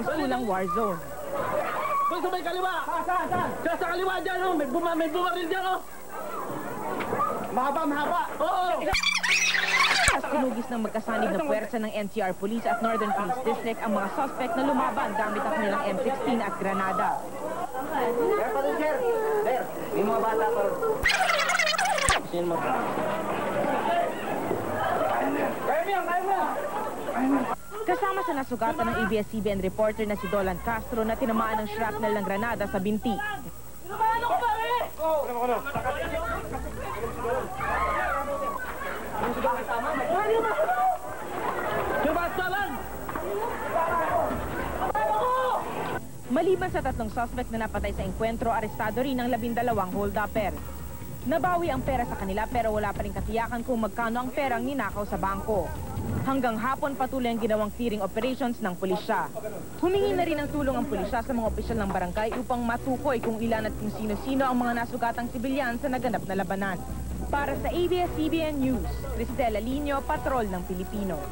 mistulang war zone. Sa may kaliwa! Saan? Sa kaliwa dyan, oh! May bumaril dyan, oh! Mahaba! Oo! Tinugis ng magkasanib na puwersa ng NCR Police at Northern Police District ang mga suspect na lumaban gamit ang kanilang M16 at granada. Sir, pa rin, sir! Sir, may mga bata pa rin. Sino mo? Kaya mo! Kasama sa nasugatan ng ABS-CBN reporter na si Dolan Castro na tinamaan ng shrapnel ng granada sa binti. Ano ko ba, eh? Oo! Maliban sa tatlong suspect na napatay sa engkwentro, arestado rin ang 12 hold-upper. Nabawi ang pera sa kanila pero wala pa rin katiyakan kung magkano ang perang ninakaw sa bangko. Hanggang hapon patuloy ang ginawang clearing operations ng pulisya. Humingi na rin ng tulong ang pulisya sa mga opisyal ng barangay upang matukoy kung ilan at kung sino-sino ang mga nasugatang sibilyan sa naganap na labanan. Para sa ABS-CBN News, Cristela Lino, Patrol ng Pilipino.